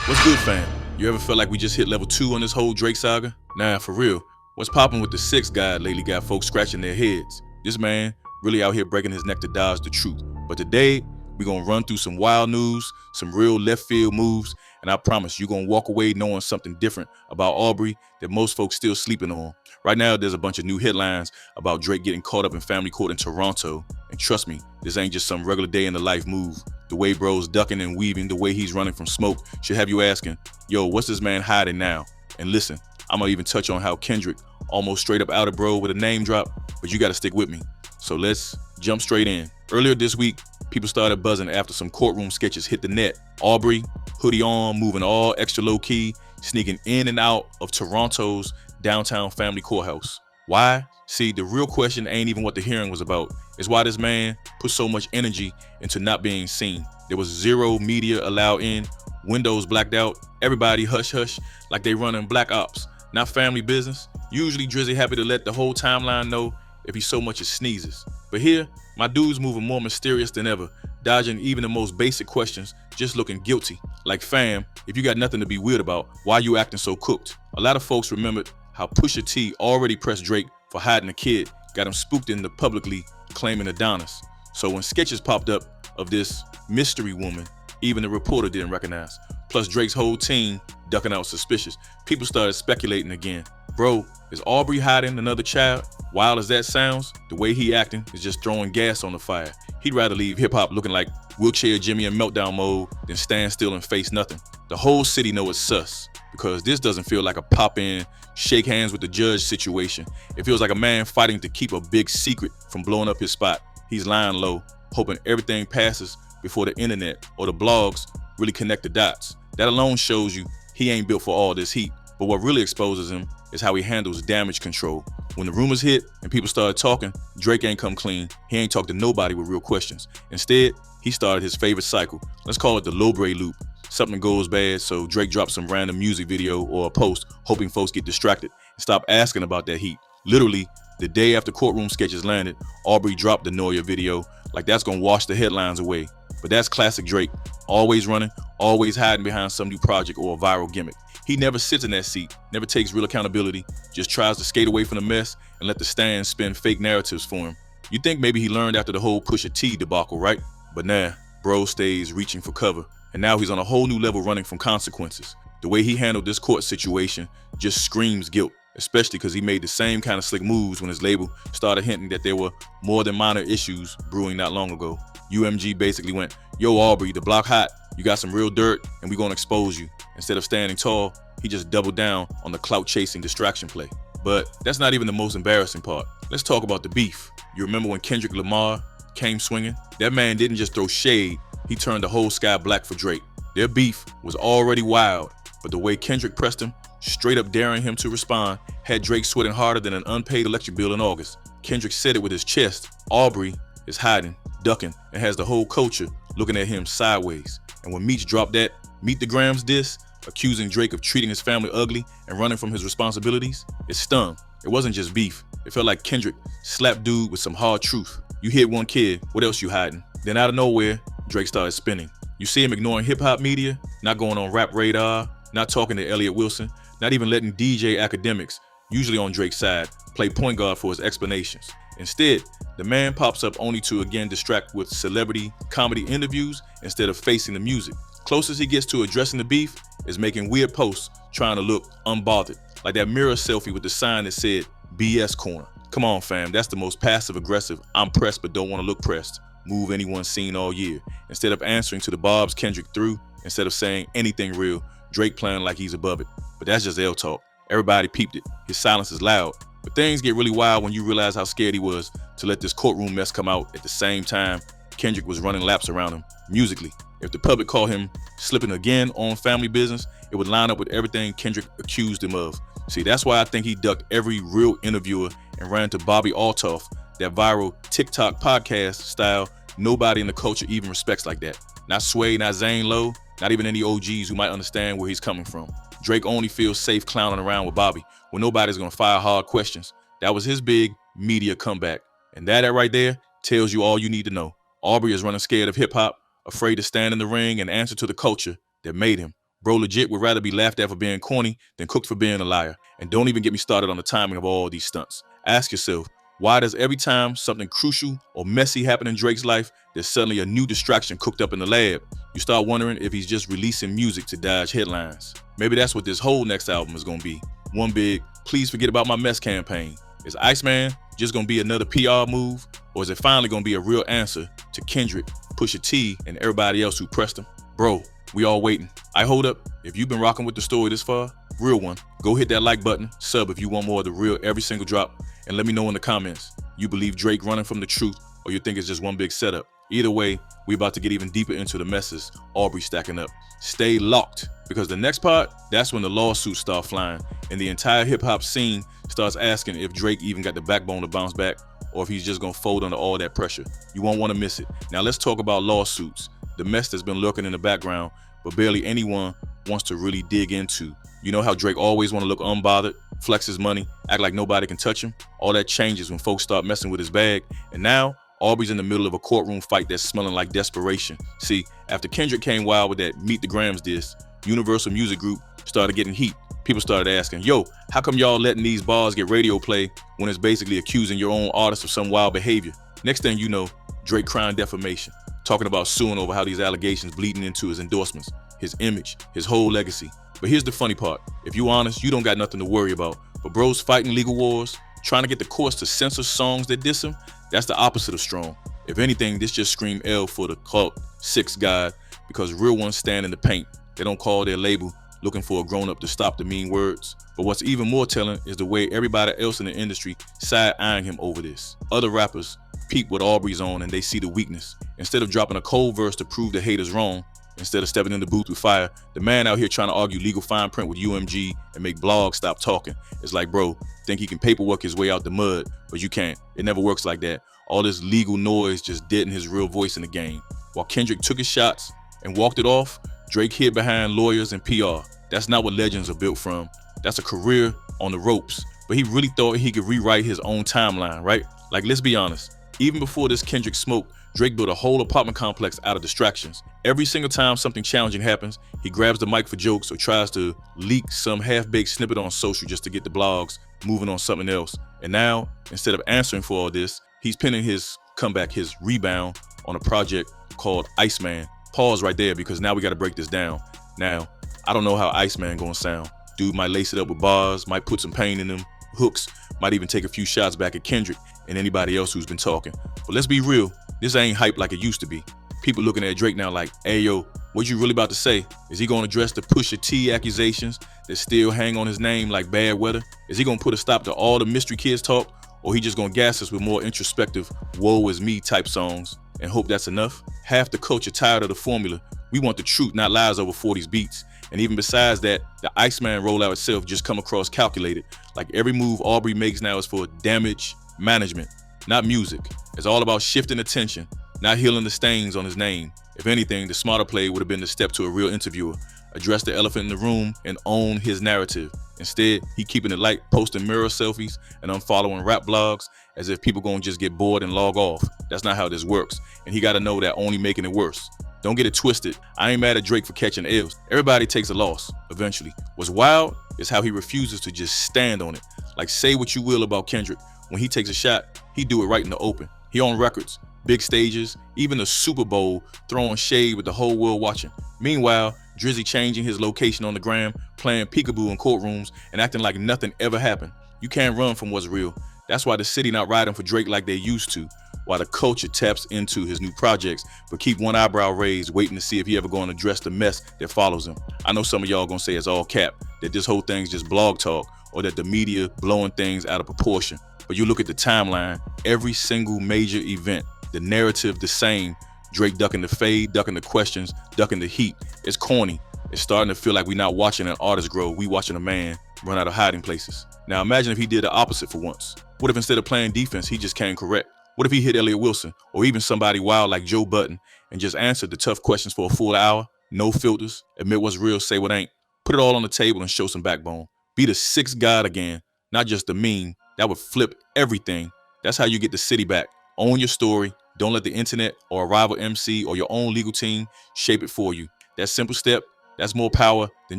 What's good, fam? You ever felt like we just hit level 2 on this whole Drake saga? Nah, for real. What's poppin' with the 6 guy lately got folks scratching their heads? This man really out here breaking his neck to dodge the truth. But today, we gonna run through some wild news, some real left field moves, and I promise you gonna walk away knowing something different about Aubrey that most folks still sleeping on. Right now, there's a bunch of new headlines about Drake getting caught up in family court in Toronto. And trust me, this ain't just some regular day in the life move. The way bro's ducking and weaving, the way he's running from smoke should have you asking, yo, what's this man hiding now? And listen, I'm gonna even touch on how Kendrick almost straight up outed bro with a name drop, but you gotta stick with me. So let's jump straight in. Earlier this week, people started buzzing after some courtroom sketches hit the net. Aubrey, hoodie on, moving all extra low key, sneaking in and out of Toronto's downtown family courthouse. Why? See, the real question ain't even what the hearing was about. It's why this man put so much energy into not being seen. There was zero media allowed in, windows blacked out, everybody hush hush like they running black ops, not family business. Usually Drizzy happy to let the whole timeline know if he so much as sneezes. But here, my dude's moving more mysterious than ever, dodging even the most basic questions, just looking guilty. Like fam, if you got nothing to be weird about, why you acting so cooked? A lot of folks remembered how Pusha T already pressed Drake for hiding a kid, got him spooked into publicly claiming Adonis. So when sketches popped up of this mystery woman, even the reporter didn't recognize. Plus Drake's whole team ducking out suspicious. People started speculating again. Bro, is Aubrey hiding another child? Wild as that sounds, the way he acting is just throwing gas on the fire. He'd rather leave hip-hop looking like wheelchair Jimmy in meltdown mode than stand still and face nothing. The whole city know it's sus, because this doesn't feel like a pop-in, shake hands with the judge situation. It feels like a man fighting to keep a big secret from blowing up his spot. He's lying low, hoping everything passes before the internet or the blogs really connect the dots. That alone shows you he ain't built for all this heat. But what really exposes him is how he handles damage control. When the rumors hit and people started talking, Drake ain't come clean. He ain't talked to nobody with real questions. Instead, he started his favorite cycle. Let's call it the Lobre loop. Something goes bad, so Drake drops some random music video or a post, hoping folks get distracted and stop asking about that heat. Literally, the day after courtroom sketches landed, Aubrey dropped the Noya video, like that's gonna wash the headlines away. But that's classic Drake. Always running, always hiding behind some new project or a viral gimmick. He never sits in that seat, never takes real accountability, just tries to skate away from the mess and let the stands spin fake narratives for him. You think maybe he learned after the whole Pusha T debacle, right? But nah, bro stays reaching for cover. And now he's on a whole new level running from consequences. The way he handled this court situation just screams guilt, especially because he made the same kind of slick moves when his label started hinting that there were more than minor issues brewing not long ago. UMG basically went, yo Aubrey, the block hot, you got some real dirt and we gonna expose you. Instead of standing tall, he just doubled down on the clout chasing distraction play. But that's not even the most embarrassing part. Let's talk about the beef. You remember when Kendrick Lamar came swinging? That man didn't just throw shade, he turned the whole sky black for Drake. Their beef was already wild, but the way Kendrick pressed him, straight up daring him to respond, had Drake sweating harder than an unpaid electric bill in August. Kendrick said it with his chest. Aubrey is hiding, ducking, and has the whole culture looking at him sideways. And when Meech dropped that Meet the Grams diss, accusing Drake of treating his family ugly and running from his responsibilities, it stung. It wasn't just beef. It felt like Kendrick slapped dude with some hard truth. You hit one kid, what else you hiding? Then out of nowhere, Drake started spinning. You see him ignoring hip-hop media, not going on Rap Radar, not talking to Elliott Wilson, not even letting DJ academics, usually on Drake's side, play point guard for his explanations. Instead, the man pops up only to again distract with celebrity comedy interviews instead of facing the music. Closest he gets to addressing the beef is making weird posts trying to look unbothered, like that mirror selfie with the sign that said BS Corner. Come on fam, that's the most passive aggressive, I'm pressed but don't want to look pressed move anyone's seen all year. Instead of answering to the bobs Kendrick threw, instead of saying anything real, Drake playing like he's above it. But that's just L talk. Everybody peeped it. His silence is loud. But things get really wild when you realize how scared he was to let this courtroom mess come out at the same time Kendrick was running laps around him, musically. If the public called him slipping again on family business, it would line up with everything Kendrick accused him of. See, that's why I think he ducked every real interviewer and ran to Bobby Altoff, that viral TikTok podcast style nobody in the culture even respects like that. Not Sway, not Zane Lowe, not even any OGs who might understand where he's coming from. Drake only feels safe clowning around with Bobby when nobody's gonna fire hard questions. That was his big media comeback. And that right there tells you all you need to know. Aubrey is running scared of hip hop, afraid to stand in the ring and answer to the culture that made him. Bro legit would rather be laughed at for being corny than cooked for being a liar. And don't even get me started on the timing of all these stunts. Ask yourself, why does every time something crucial or messy happen in Drake's life, there's suddenly a new distraction cooked up in the lab? You start wondering if he's just releasing music to dodge headlines. Maybe that's what this whole next album is gonna be. One big, please forget about my mess campaign. Is Iceman just gonna be another PR move? Or is it finally gonna be a real answer to Kendrick, Pusha T, and everybody else who pressed him? Bro, we all waiting. Hold up, if you've been rocking with the story this far, real one, go hit that like button, sub if you want more of the real every single drop, and let me know in the comments, you believe Drake running from the truth or you think it's just one big setup. Either way, we about to get even deeper into the messes Aubrey stacking up. Stay locked, because the next part, that's when the lawsuits start flying and the entire hip-hop scene starts asking if Drake even got the backbone to bounce back or if he's just gonna fold under all that pressure. You won't want to miss it. Now let's talk about lawsuits, the mess that's been lurking in the background but barely anyone wants to really dig into. You know how Drake always want to look unbothered, flex his money, act like nobody can touch him? All that changes when folks start messing with his bag, and now Aubrey's in the middle of a courtroom fight that's smelling like desperation. See, after Kendrick came wild with that Meet the Grams diss, Universal Music Group started getting heat. People started asking, yo, how come y'all letting these bars get radio play when it's basically accusing your own artist of some wild behavior? Next thing you know, Drake crying defamation, talking about suing over how these allegations bleeding into his endorsements, his image, his whole legacy. But here's the funny part. If you honest, you don't got nothing to worry about. But bros fighting legal wars, trying to get the courts to censor songs that diss him, that's the opposite of strong. If anything, this just scream L for the cult 6 God, because real ones stand in the paint. They don't call their label looking for a grown-up to stop the mean words. But what's even more telling is the way everybody else in the industry side-eyeing him over this. Other rappers peep what Aubrey's on and they see the weakness. Instead of dropping a cold verse to prove the haters wrong, instead of stepping in the booth with fire, the man out here trying to argue legal fine print with UMG and make blogs stop talking. It's like, bro, think he can paperwork his way out the mud, but you can't. It never works like that. All this legal noise just deadened his real voice in the game. While Kendrick took his shots and walked it off, Drake hid behind lawyers and PR. That's not what legends are built from. That's a career on the ropes. But he really thought he could rewrite his own timeline, right? Like, let's be honest. Even before this Kendrick smoke, Drake built a whole apartment complex out of distractions. Every single time something challenging happens, he grabs the mic for jokes or tries to leak some half-baked snippet on social just to get the blogs moving on something else. And now, instead of answering for all this, he's pinning his comeback, his rebound, on a project called Iceman. Pause right there, because now we got to break this down. Now, I don't know how Iceman gonna sound. Dude might lace it up with bars, might put some pain in them, hooks, might even take a few shots back at Kendrick and anybody else who's been talking. But let's be real, this ain't hype like it used to be. People looking at Drake now like, hey yo, what you really about to say? Is he gonna address the Pusha T accusations that still hang on his name like bad weather? Is he gonna put a stop to all the mystery kids talk? Or he just gonna gas us with more introspective, woe is me type songs and hope that's enough? Half the culture tired of the formula. We want the truth, not lies over 40s beats. And even besides that, the Iceman rollout itself just come across calculated. Like every move Aubrey makes now is for damage management, not music. It's all about shifting attention, not healing the stains on his name. If anything, the smarter play would have been to step to a real interviewer, address the elephant in the room, and own his narrative. Instead, he keeping it light, posting mirror selfies and unfollowing rap blogs as if people gonna just get bored and log off. That's not how this works, and he gotta know that only making it worse. Don't get it twisted. I ain't mad at Drake for catching L's. Everybody takes a loss, eventually. What's wild is how he refuses to just stand on it. Like, say what you will about Kendrick. When he takes a shot, he do it right in the open. He on records, big stages, even the Super Bowl, throwing shade with the whole world watching. Meanwhile, Drizzy changing his location on the gram, playing peekaboo in courtrooms, and acting like nothing ever happened. You can't run from what's real. That's why the city not riding for Drake like they used to, while the culture taps into his new projects, but keep one eyebrow raised, waiting to see if he ever gonna address the mess that follows him. I know some of y'all gonna say it's all cap, that this whole thing's just blog talk, or that the media blowing things out of proportion. But you look at the timeline, every single major event, the narrative the same. Drake ducking the fade, ducking the questions, ducking the heat. It's corny. It's starting to feel like we're not watching an artist grow, we watching a man run out of hiding places. Now imagine if he did the opposite for once. What if instead of playing defense, he just came correct? What if he hit Elliott Wilson or even somebody wild like Joe Budden and just answered the tough questions for a full hour? No filters, admit what's real, say what ain't. Put it all on the table and show some backbone. Be the 6th God again, not just the meme. That would flip everything. That's how you get the city back. Own your story. Don't let the internet or a rival MC or your own legal team shape it for you. That simple step That's more power than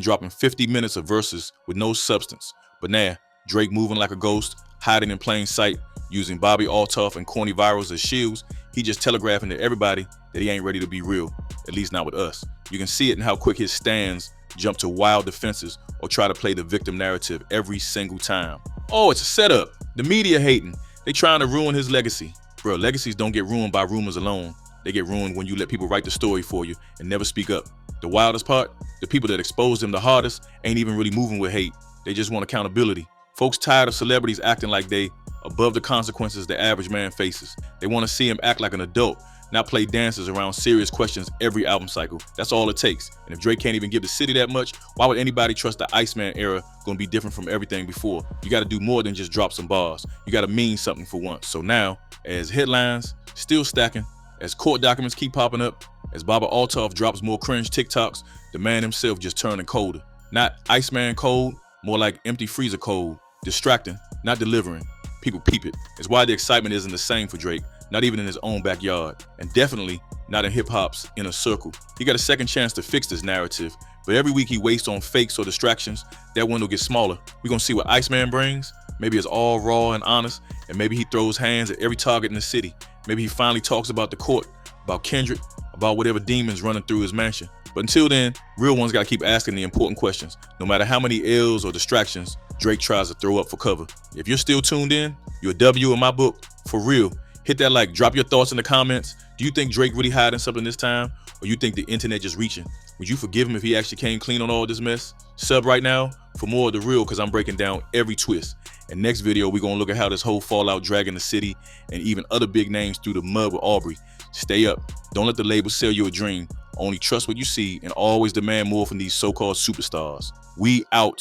dropping 50 minutes of verses with no substance. But nah, Drake moving like a ghost, hiding in plain sight, using Bobby Altoff and corny virals as shields. He just telegraphing to everybody that he ain't ready to be real, at least not with us. You can see it in how quick his stands jump to wild defenses or try to play the victim narrative every single time. Oh, it's a setup. The media hating. They trying to ruin his legacy. Bro, legacies don't get ruined by rumors alone. They get ruined when you let people write the story for you and never speak up. The wildest part, the people that exposed him the hardest ain't even really moving with hate. They just want accountability. Folks tired of celebrities acting like they above the consequences the average man faces. They want to see him act like an adult, not play dances around serious questions every album cycle. That's all it takes. And if Drake can't even give the city that much, why would anybody trust the Iceman era gonna be different from everything before? You gotta do more than just drop some bars. You gotta mean something for once. So now, as headlines still stacking, as court documents keep popping up, as Baba Altoff drops more cringe TikToks, the man himself just turning colder. Not Iceman cold, more like empty freezer cold. Distracting, not delivering. People peep it. It's why the excitement isn't the same for Drake, not even in his own backyard, and definitely not in hip-hop's inner circle. He got a second chance to fix this narrative, but every week he wastes on fakes or distractions, that window gets smaller. We're gonna see what Iceman brings. Maybe it's all raw and honest, and maybe he throws hands at every target in the city. Maybe he finally talks about the court, about Kendrick, about whatever demons running through his mansion. But until then, real ones gotta keep asking the important questions. No matter how many L's or distractions Drake tries to throw up for cover. If you're still tuned in, you're a W in my book. For real, hit that like, drop your thoughts in the comments. Do you think Drake really hiding something this time? Or you think the internet just reaching? Would you forgive him if he actually came clean on all this mess? Sub right now for more of the real, because I'm breaking down every twist. And next video, we're gonna look at how this whole fallout dragging the city and even other big names through the mud with Aubrey. Stay up. Don't let the label sell you a dream. Only trust what you see and always demand more from these so-called superstars. We out.